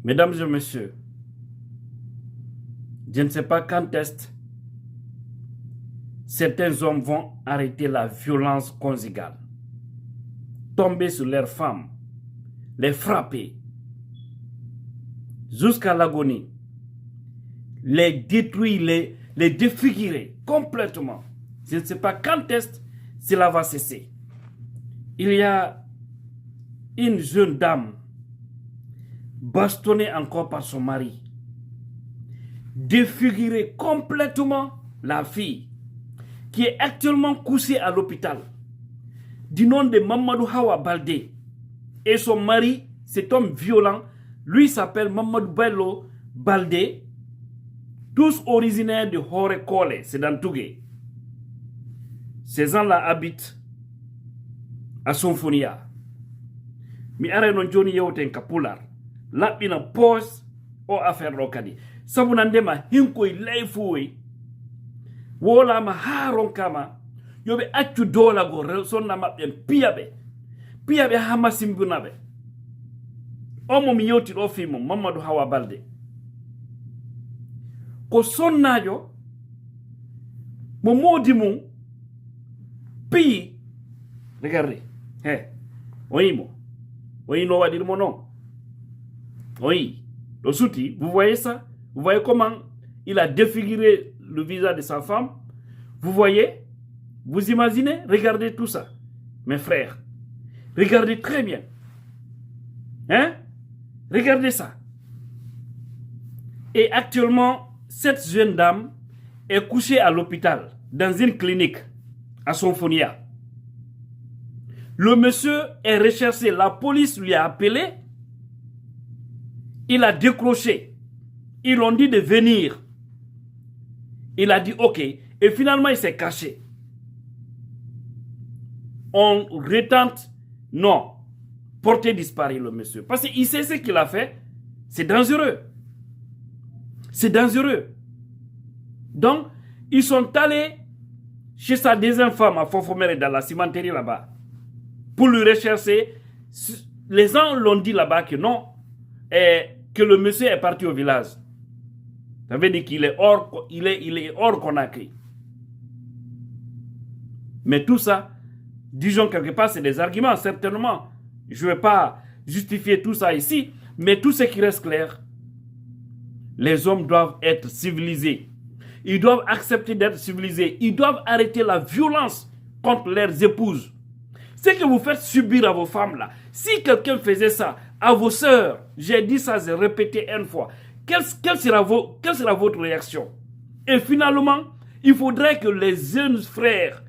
Mesdames et messieurs, je ne sais pas quand est-ce certains hommes vont arrêter la violence conjugale, tomber sur leurs femmes, les frapper jusqu'à l'agonie, les détruire, les défigurer complètement. Je ne sais pas quand est-ce cela va cesser. Il y a une jeune dame bastonnée encore par son mari, défigurer complètement la fille qui est actuellement couchée à l'hôpital du nom de Mamadou Hawa Baldé. Et son mari, cet homme violent, lui s'appelle Mamadou Bello Baldé, tous originaires de Horekole, c'est dans Tougué. Ces gens-là habitent à Sonfonia. Mi are non joni yewten ka pular laɓɓina pos o affaire ɗo kadi sabu nandema hinkoye layfoyi wolama ha ronkama yoɓe accu dolago sonna maɓɓen piyaɓe ha masimbunaɓe omo mi yewti ɗo fimo Mamadou Hawa Baldé ko sonnajo mo modi mum piyi regardez oyimo oui, non, va dire mon nom. Oui, le souti, vous voyez ça? Vous voyez comment il a défiguré le visage de sa femme? Vous voyez? Vous imaginez? Regardez tout ça, mes frères. Regardez très bien. Hein? Regardez ça. Et actuellement, cette jeune dame est couchée à l'hôpital, dans une clinique, à Sonfonia. Le monsieur est recherché, la police lui a appelé, il a décroché, ils l'ont dit de venir. Il a dit ok, et finalement il s'est caché. On retente, non, porter disparu le monsieur. Parce qu'il sait ce qu'il a fait, c'est dangereux. C'est dangereux. Donc, ils sont allés chez sa deuxième femme à Fofomere dans la cimenterie là-bas. Pour lui rechercher, les gens l'ont dit là-bas que non, et que le monsieur est parti au village. Ça veut dire qu'il est hors Conakry. Mais tout ça, disons quelque part, c'est des arguments, certainement. Je ne vais pas justifier tout ça ici, mais tout ce qui reste clair, les hommes doivent être civilisés. Ils doivent accepter d'être civilisés. Ils doivent arrêter la violence contre leurs épouses. Ce que vous faites subir à vos femmes là, si quelqu'un faisait ça à vos sœurs, j'ai dit ça, j'ai répété une fois, quelle sera votre réaction? Et finalement, il faudrait que les jeunes frères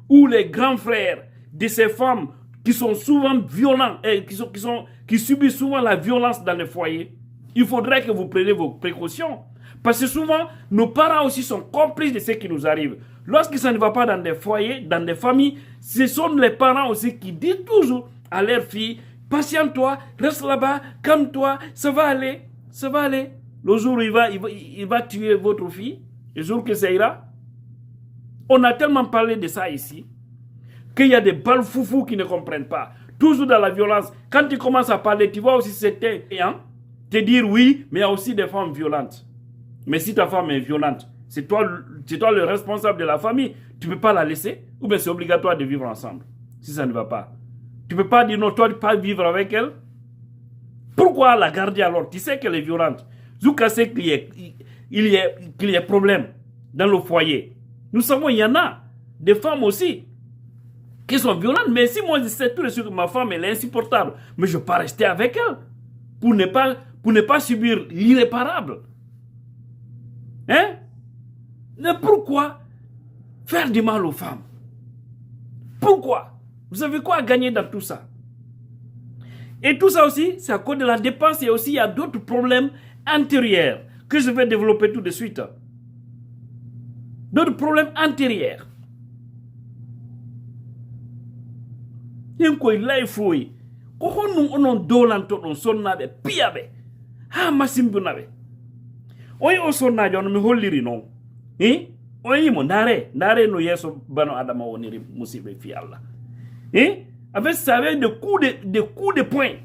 ou les grands frères de ces femmes qui sont souvent violents et qui subissent souvent la violence dans les foyers, il faudrait que vous preniez vos précautions. Parce que souvent, nos parents aussi sont complices de ce qui nous arrive. Lorsque ça ne va pas dans des foyers, dans des familles, ce sont les parents aussi qui disent toujours à leurs filles, patiente-toi, reste là-bas, calme-toi, ça va aller, ça va aller. Le jour où il va tuer votre fille, le jour que ça ira. On a tellement parlé de ça ici, qu'il y a des balles foufous qui ne comprennent pas. Toujours dans la violence. Quand tu commences à parler, tu vois aussi certains te dire oui, mais il y a aussi des femmes violentes. Mais si ta femme est violente, c'est toi le responsable de la famille. Tu ne peux pas la laisser, ou bien c'est obligatoire de vivre ensemble, si ça ne va pas. Tu ne peux pas dire non, toi, tu ne peux pas vivre avec elle. Pourquoi la garder alors? Tu sais qu'elle est violente. Jusqu'à ce qu'il y ait problème dans le foyer. Nous savons, il y en a des femmes aussi qui sont violentes. Mais si moi je sais tout de suite que ma femme elle est insupportable, mais je ne peux pas rester avec elle pour ne pas subir l'irréparable. Hein? Mais pourquoi faire du mal aux femmes? Pourquoi? Vous avez quoi à gagner dans tout ça? Et tout ça aussi, c'est à cause de la dépense. Et aussi, il y a d'autres problèmes antérieurs que je vais développer tout de suite. D'autres problèmes antérieurs. Il faut ko nous onon dolanto don sonnabe piyabe ha masimbunabe oyi o sonnajo on mi holliri non oyi mo ndare no yeso bano adama woniri musibe fi Allah avec ça avec des coups de poing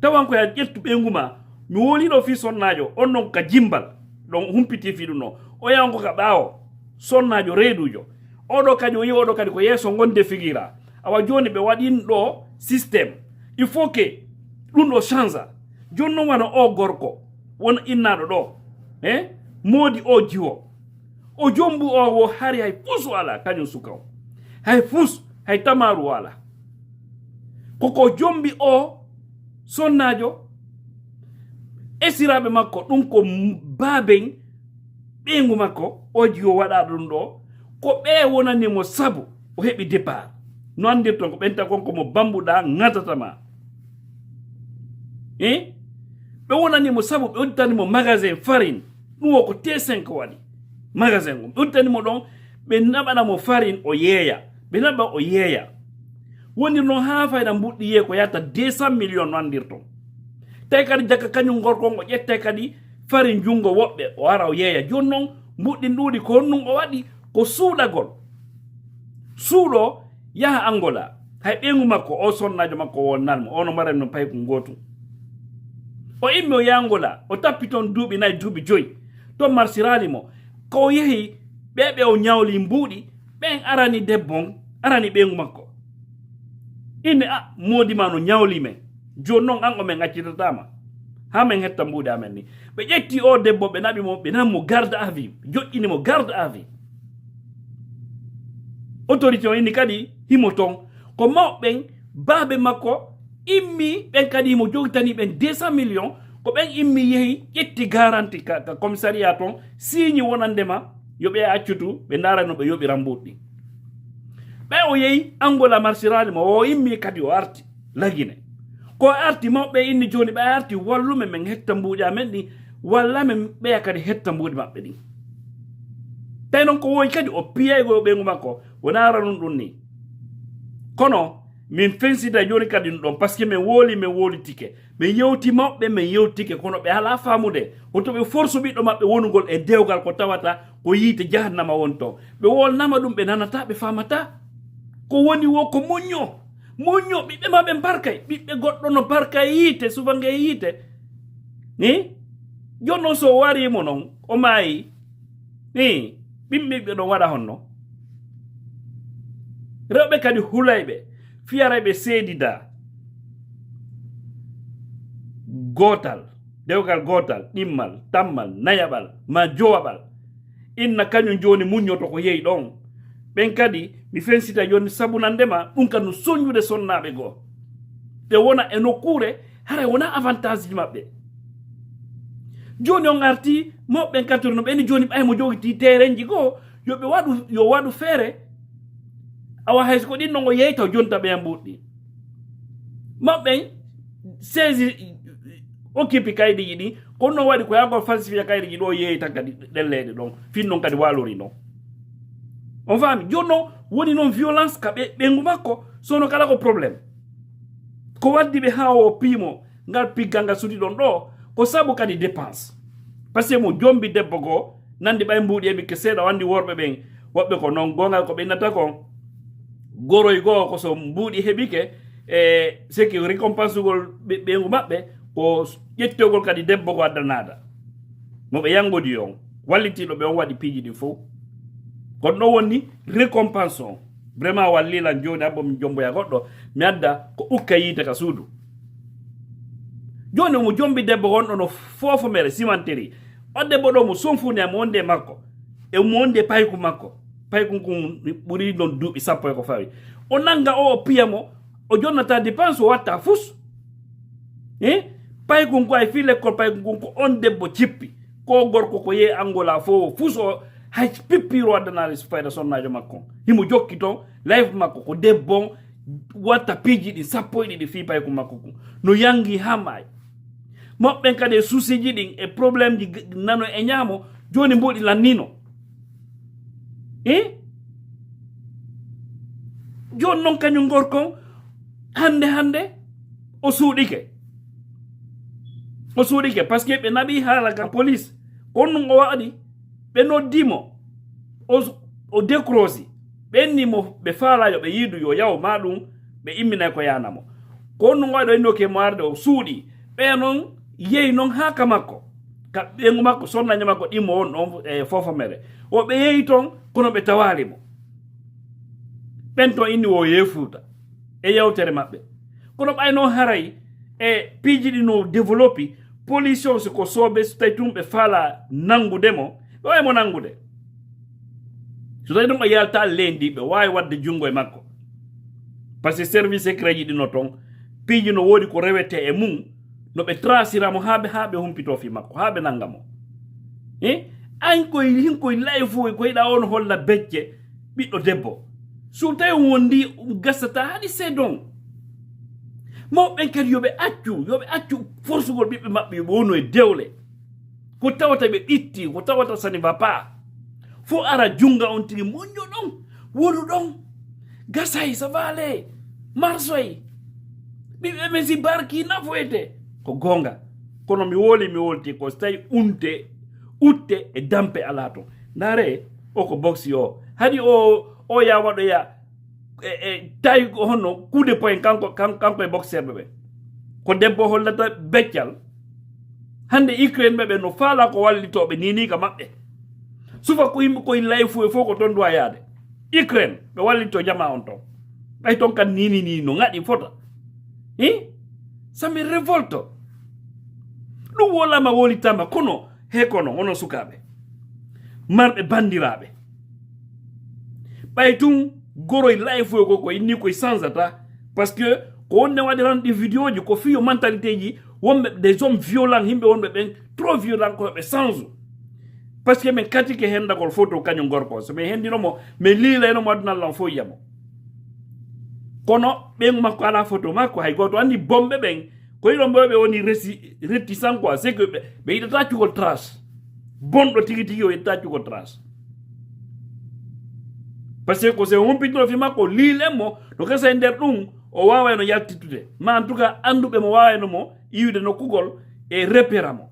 tawan ko ya jettu be nguma mi woliɗo fi sonnajo on non ka jimbal ɗon humpiti fiɗu no o yawanko ka ɓaawo sonnajo reedujo oɗo kadi o yi oɗo kadi ko yeeso gonde figira awa joni ɓe waɗin ɗo systéme il faut que ɗum ɗo change joni noon wana o gorko wona innaɗo ɗo moodi o jiwo o jombu o wo hari hay fus wala kañum suka o hay fus hay tamaru wala koko jombi o sonnajo esiraɓe makko ɗum ko baaben ɓeygu makko o jiwo waɗa ɗum ɗo ko ɓe wonanimo sabu o heɓi départ no andirton ko ɓenta konko mo bambuɗa ŋatatama ɓe wonanimo sabu ɓe udditanimo magasin farine ɗum o ko T5 waɗi magasin o ɓe udditanimo ɗon ɓe naɓanamo farine o yeeya ɓe naɓa o yeeya woni noon ha fayda mbuɗɗi yee ko yata 200 millions no andirton tawi kadi jakka kañum gorkon o ƴette kadi farine jungo woɓɓe o ara o yeeya joni noon mbuɗɗin ɗuuɗi ko honɗum o waɗi ko suuɗagol suuɗo yaha Angola hay ɓeygu makko o sonnajo makko wonnanmo ono marani no pay ko gotum o immi o yangola o tappi toon duuɓi 4 duuɓi 5 toon marsirali mo ko yehi ɓeɓe o ñawli mbuuɗi ɓen arani debbon arani ɓeygu makko inde modima no ñawli men joni noon an o men accitatama ha men hetta mbuuɗi amen ni ɓe ƴetti o debbo ɓe naɓimo ɓe nanmo garde à vue joƴƴinimo garde à vue autorité o inni kadi himo toon ko mawɓen baaɓe makko immi ɓen kadi himo jogitani ɓen 200 millions ko ɓen immi yehi ƴetti garanti ka commissariat toon signe wonandema yo ɓe accutu ɓe darano ɓe yoɓiran mbuɗɗi ɓe o yehi Angola marsirali mo o immi kadi o arti lagine ko arti mawɓe inni joni ɓe arti wallume men hetta mbuuɗi amen ɗi walla men ɓeya kadi hetta mbuuɗi maɓɓe ɗi tawi noon ko woyi kadi o piyaygo ɓeygu makko wona ara ɗum ni kono min fensida joni kadi ɗum ɗon par ce que min wooli tike min yewti mawɓe min yewtike kono ɓe ala famude hoto ɓe force ɓiɗɗo maɓɓe wonugol e dewgal ko tawata ko yiite jahannama won ton ɓe wolnama ɗum ɓe nanata ɓe famata ko woni wo ko moñño ɓiɓɓe maɓe barkay ɓiɓɓe goɗɗo no barka yiite subange yiite ni joni noon so warimo noon o maayi ni ɓiɓɓe ɗon waɗa honno rewɓe kadi hulayɓe fiyarayɓe seedida gotal dewgal gotal ɗimmal tammal nayaɓal ma jowaɓal inna kañum joni muññoto ko yehi ɗon ɓen kadi mi fensita joni sabunandema ɗum kadi no soñude sonnaɓe goo ɓe wona e nokkure hara wona avantage ji maɓɓe joni on arti mawɓen kattori no ɓeni joni ɓaymo jogiti terenji goo yo waɗu feere awa hayso ko ɗin non o yeyta jonta ɓeya mbuɗɗi maɓɓen saisi occupe kayɗiji ɗi kono noon waɗi ko yagol falsifié kayɗiji ɗo yeyta kadi ɗelleɗe ɗon fin noon kadi walori noon on faami joni noon woni noon violence ka ɓeygu makko sono kala ko probléme ko waddi ɓe ha o piimo ngal piggal ngal suti ɗon ɗo ko sabu kadi dépense par ce que mo jombi debbo goo nandi ɓay mbuuɗi e ɓikke seeɗa wandi worɓe ɓen woɓɓe ko noon gongal ko ɓennata kon goroy goo ko so mbuuɗi heɓike e seki récompense ugol ɓeygu maɓɓe ko ƴettogol kadi debbo ko addanada mo ɓe yangodi on wallitiɗo ɓe on waɗi piiji ɗi fof kono ɗo wonni récompense on vraiment wallilan joni abbo mi jomboya goɗɗo mi adda ko ukka yiite ka suudu joni mo jombi debbo gonɗo no fofo mere cimenterie o debbo ɗo mo sonfuni mo wonde makko e mo wonde payku makko payku kum ɓuri ɗon duuɓi 10 e ko fawi o nanga o piyamo o jonnata dépense o watta fus payku ngu ay fi l'école payku ngu ko on debbo cippi ko gorko ko yehi Angola fo fus o hay pippiro waddanali fayda sonnajo makko himo jokki toon life makko ko debbon watta piiji ɗi 10 e ɗiɗi fi payku makko kum no yangi ha maayi moɓɓen kadi e souciji ɗin e probléme ji nano e ñaamo joni mboɗi lannino joni noon kañum gorkon hande o suuɗike par ce que ɓe naɓi haala ka police kono o waɗi ɓe noddimo o décrosi ɓennimo ɓe faalayo ɓe yiidu yo yaw ma ɗum ɓe imminay ko yanamo kono waɗi ɗo innoke mo arde o suuɗi ɓe noon yeyi non haka makko ka ɓengu makko sonnaño makko ɗimo on fofomere o ɓe yeyi ton kono ɓe tawali mo ɓen ton inni o yefuta e yewtere maɓɓe kono ɓayno haray piiji ɗi no développi police o siko sooɓe so tawi tum ɓe faala nangudemo ɓe waymo nangude so tawi ɗum ɓe yalta leendi ɓe wawi wadde jungo e makko par ce que service secret ji ɗino ton piiji no woodi ko rewete e mum no ɓe traciramo haaɓe humpito fi makko haaɓe nangamo an hinkoye layfu ko yiɗa on holla becce ɓiɗɗo debbo so tawi wondi gasata haɗi seedon mawɓen kadi yoɓe accu forsugol ɓiɓɓe maɓɓe yoɓe wonu e dewle ko tawata ɓe ɓitti ko tawata ça ne va pas fo ara junga on tigi moƴƴo ɗon wodu ɗon gasay ça va aller marsoy ɓiɓɓe men si barki nafoyete ko gonga kono mi wolti ko so tawi utte e dampe ala ton ndaare o ko boxi o hadi o ya waɗoya tawi honno coup de poing kanko e boxerɓe ɓe ko debbo hollata beccal hande Ukraine ɓeɓe no faala ko wallitoɓe ninika maɓɓe sufa ko yimɓe koye layfu e fof ko ton duwa yaade Ukraine ɓe wallito jama on ton ɓay ton kan nini no gaɗi fota sami révolte ɗum wolama wolitama kono kono onon sukaɓe marɓe bandiraɓe ɓay tun goroye layfu e ko inni koye sansata par ce que ko wonne waɗiran ɗi vidéo ji ko fiyo mentalité ji wonɓe des hommes violents yimɓe wonɓe ɓen trop violent ko ɓe sansu par ce que min katike hendagol photo kañum gorko so min hendinomo min liilaynomo adunallan fo yiyamo kono ɓen makko ala photo makko hay goto andi bomɓe ɓen ko yiɗon ɓeɓe woni réticent quoi c'est que ɓe yiɗata cugol trace bonɗo tigi tigi o yiɗata cugol trace par ce que ko se humpitino fi makko liilenmo no kesa e nder ɗum o wawayno yaltitude ma en tout cas anduɓe mo wawaynomo iwde nokkugol e repéra mo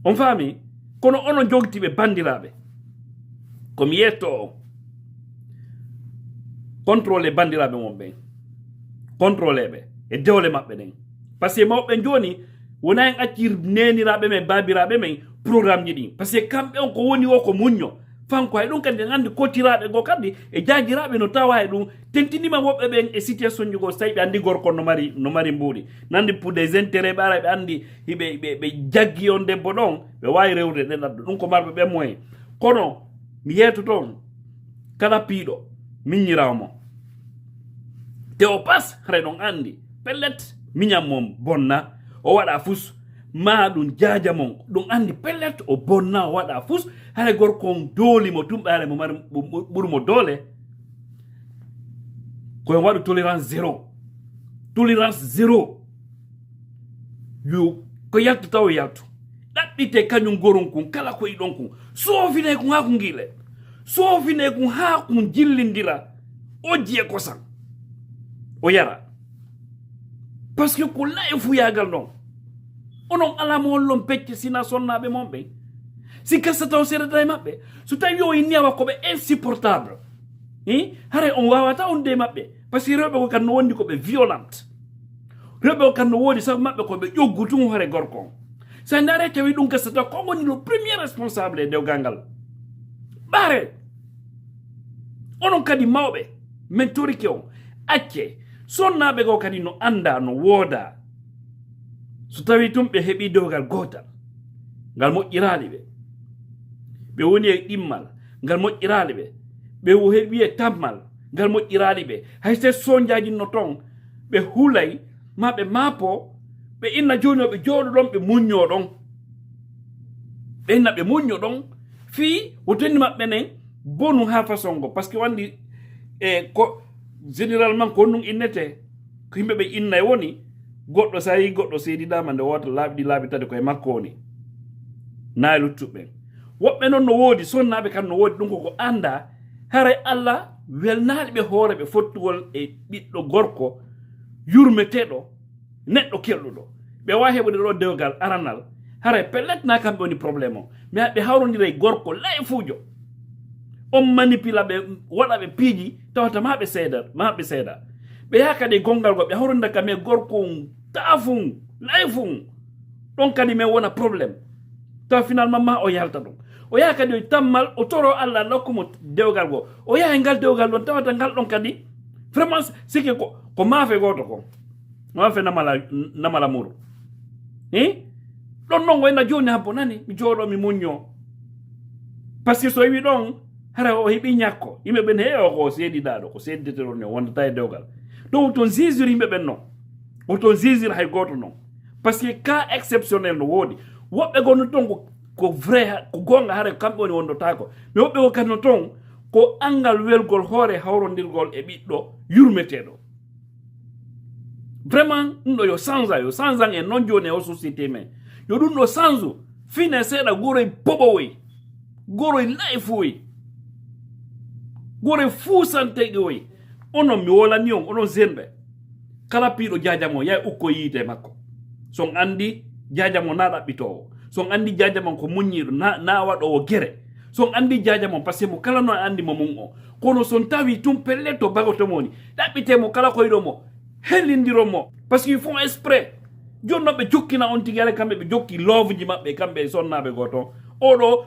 on faami kono onon jogtiɓe bandiraɓe komi yetto o contrôle bandiraɓe mon ɓen contrôle ɓe e dewle maɓɓe ɗen par ce que mawɓe joni wona en accir neniraɓe men babiraɓe men programme ji ɗin par ce que kamɓe on ko woni o ko muñño fanko hay ɗum kadi andi kotiraɓe go kadi e jajiraɓe no tawa e ɗum tentinima woɓɓe ɓen e situation ji go so tawi ɓe andi gorko no mari mbuuɗi nandi pour des intérêts ɓe ara ɓe andi ɓe jaggi on debbo ɗon ɓe wawi rewde ɗeɗaɗɗo ɗum ko marɓe ɓe moyen kono mi yeeto toon kala piiɗo miññirawmo te o pas hara ɗon andi pellet miñam mon bonna o waɗa fus ma ɗum jaaja mon ɗum andi pellet o bonna o waɗa fus hara gorko on doolimo tumɓare mo mari ɓurmo doole koyen waɗu tolérance zéro yo ko yaltu taw yaltu ɗaɓɓite kañum goron kun kala ko yiɗon kun soofine kun ha ko giile soofine kun ha kun jillindira o jiye kosan o yara par ce que ko laye fuyagal ɗon onon alamo hollon pecce sina sonnaɓe mon ɓen si gassa taw seeɗata e maɓɓe so tawi o inniyawa koɓe insupportable hare on wawata on de maɓɓe par ce que rewɓe ko kan no wondi koɓe violente rewɓe ko kan no woodi sabu maɓɓe koɓe ƴoggu tun hore gorko on sa ndaare tawi ɗum gassata ko woni le premier responsable e dewgal ngal ɓaare onon kadi mawɓe min torike on acce sonnaɓe go kadi no anda no wooda so tawi tum ɓe heeɓi dewgal gotal ngal moƴƴirali ɓe woni e ɗimmal ngal moƴƴirali ɓe heeɓi e tammal ngal moƴƴirali ɓe hay so soñjaji no ton ɓe hulay ma ɓe maapo ɓe inna joni o ɓe jooɗo ɗon ɓe muñño ɗon ɓe inna ɓe muñño ɗon fii wotonni maɓɓe nen bonu ha façon go par ce que wandi ko généralement ko ɗum innete ko yimɓe ɓe inna e woni goɗɗo sa yi goɗɗo seediɗama nde wota laaɓi ɗi laaɓi tati koye makko woni na e luttuɓɓen woɓɓe noon no woodi sonnaɓe kan no woodi ɗum koko anda haray Allah welnaali ɓe hoore ɓe fottugol e ɓiɗɗo gorko yurmeteɗo neɗɗo kelɗuɗo ɓe wawi heɓude ɗo dewgal aranal haray pelletna kamɓe woni probléme o mais ɓe hawrodira e gorko laye fuujo on manipula ɓe waɗa ɓe piiji tawata maɓe seeda ɓe yaha kadi gongal go ɓe hawrodira kam e gorko taafum laye fum ɗon kadi men wona probléme taw finalement ma o yalta ɗum o yaha kadi o tammal o toro Allah nokkumo dewgal go o yaha ngal dewgal ɗon tawata ngal ɗon kadi vraiment siki ko maafe goto ko maafe namala muru ɗon noon wayna joni habbo nani mi jooɗo mi muñño par ce que so wi ɗon hara o heɓi ñakko yimɓe ɓen heewo ko seeɗiɗaɗo ko seeddeteɗon ne wondata e dewgal ɗum oton jugir yimɓe ɓen noon oton jugir hay goto noon par ce que cas exceptionnel no woodi woɓɓe gonno toon ko vrai ko gonga hara kamɓe woni wondotako mais woɓɓe ko kadi no toon ko angal welgol hoore hawrodirgol e ɓiɗɗo yurmeteɗo vraiment ɗum ɗo yo change en noon joni e o société men yo ɗum ɗo change fine seeɗa goroye boɓowoy goroye layfoy gore fuusanteɗi oy onon mi wolani on onon zenɓe kala piiɗo jajamo yaha ukko yiite makko son andi jajamo na ɗaɓɓitowo son andi jajamon ko muññiɗo na waɗowo gere son andi jajamon par ce que mo kala no andi mo mum o kono son tawi tum pelle to bagotomoni ɗaɓɓitemo kala koyɗomo hellindiromo par ce que font exprès joni noon ɓe jokkina on tigi ara kamɓe ɓe jokki looveji maɓɓe kamɓe sonnaɓe goto oɗo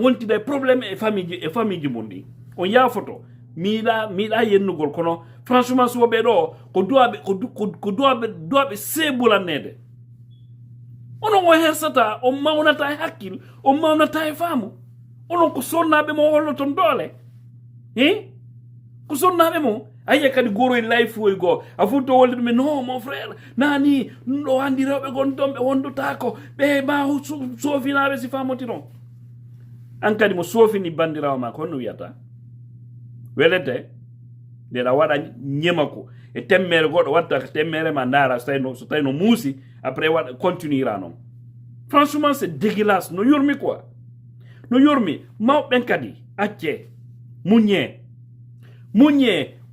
wontida probléme e famille ji mum ɗi on yaafoto miiɗa yennugol kono franchement soɓe ɗo ko duwaɓe seebulannede onon o hersata on mawnata e hakkil on mawnata e faamu onon ko sonnaɓe mo holloton doole ko sonnaɓe mo ayiya kadi goroye layfoy goo a fu to wolde ɗumen non mon frère nani ɗum ɗo andi rewɓe gonton ɓe wondotako ɓe ma soofinaɓe si famoti noon an kadi mo soofini bandirawo ma ko honno wiyata welete ndeɗa waɗa ñemako e temmere goɗɗo watta temmere ma ndaara so tawi no muusi après waɗa continuera noon franchement c'est dégueulasse no yurmi quoi no yurmi mawɓen kadi acce muñe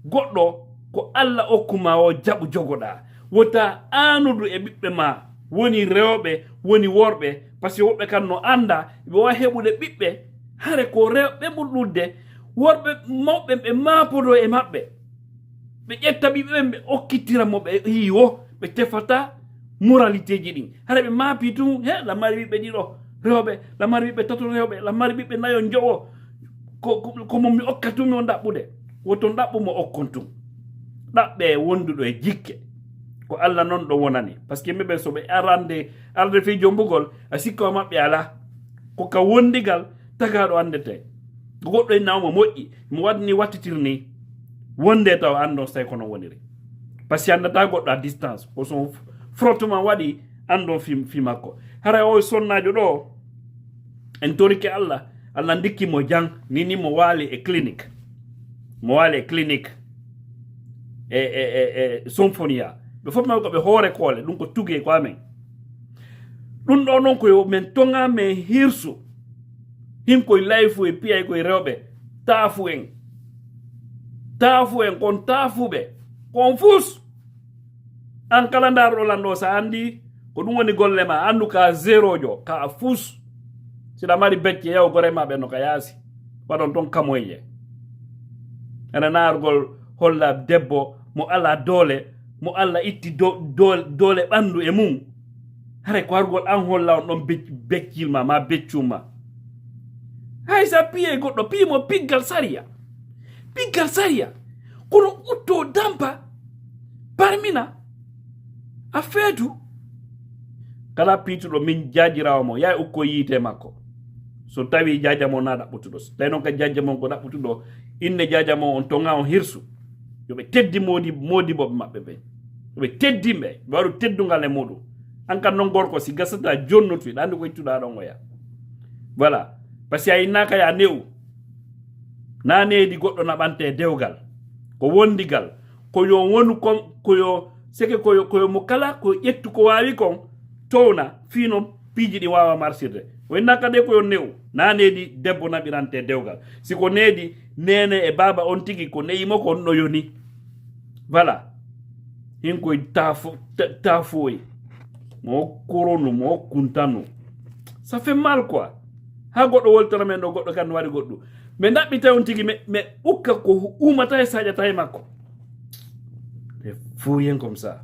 goɗɗo ko Allah okkuma o jaɓu jogoɗa wota anudu e ɓiɓɓe ma woni rewɓe woni worɓe par ce que woɓɓe kan no anda ɓe wawa heɓude ɓiɓɓe hare ko rewɓe ɓurɗudde worɓe mawɓe ɓe maapodo e maɓɓe ɓe ƴetta ɓiɓɓe ɓe okkitira mo ɓe yiwo ɓe tefata moralité ji ɗin hara ɓe maapi tum lamari ɓiɓɓe ɗiɗo rewɓe lamari ɓiɓɓe tato rewɓe lamari ɓiɓɓe nayo jowo komo mi okkatumi o ɗaɓɓude woton ɗaɓɓumo okkon tum ɗaɓɓe wonduɗo e jikke ko Allah noon ɗo wonani par ce que meɓe soɓe arde fi jombugol a sikka maɓɓe ala ko ka wondigal tagaɗo andete goɗɗo e nawmo moƴƴi mo waɗni wattitirni wonde taw andon so tawi kono woniri par ce que andata goɗɗo à distance ko son frottement waɗi andon fi makko hara o sonnajo ɗo en torike Allah ndikkimo jang nini mo waali e clinique e symphonia ɓe fof maɓe ko ɓe hoore koole ɗum ko tugue ko amen ɗum ɗo noon koyo men tonga men hirsu him koye layfu e piyay koye rewɓe taafu en kon taafuɓe kon fus an kala ndaruɗo lanɗo sa andi ko ɗum woni golle ma andu ka zéro jo ka fus siɗa mari becce yaw gore ma ɓe no ka yaasi waɗon toon kamoye ene naargol holla debbo mo ala doole mo Allah itti doole ɓandu e mum hare ko hargol an holla on ɗon beccilma ma beccuma hay sa piye goɗɗo piyimo piggal sariya kono utto dampa parmina a feetu kala piituɗo min jajirawo mo yaha ukko yiite makko so tawi jajamo na ɗaɓɓutuɗo so tawi noon ka jajamon ko ɗaɓɓutuɗo inne jajamo on tonga on hirsu yoɓe teddi modiboɓe maɓɓe ɓe yoɓe teddimɓe ɓe waɗu teddungal e muɗum an kam noon gorko si gasata jonnotu ɗa andi ko ittuɗa ɗon oya voilà par ce que a innaka ya ne'u na needi goɗɗo naɓante e dewgal ko wondigal koyo wonu kon koyo seke koyo mo kala ko ƴettu ko wawi kon towna fino piiji ɗi wawa marsirde o innaka de koyo ne'u na needi debbo naɓirante e dewgal siko needi nene e baba on tigi ko neyimo ko on ɗo yoni voilà hin koye taafoyi mo koronu mo kuntanu ça fait mal quoi ha goɗɗo woltana men ɗo goɗɗo kan waɗi goɗɗum ɓe ɗaɓɓita on tigi mais ukka ko umata e saƴata e makko e fou yen comme ça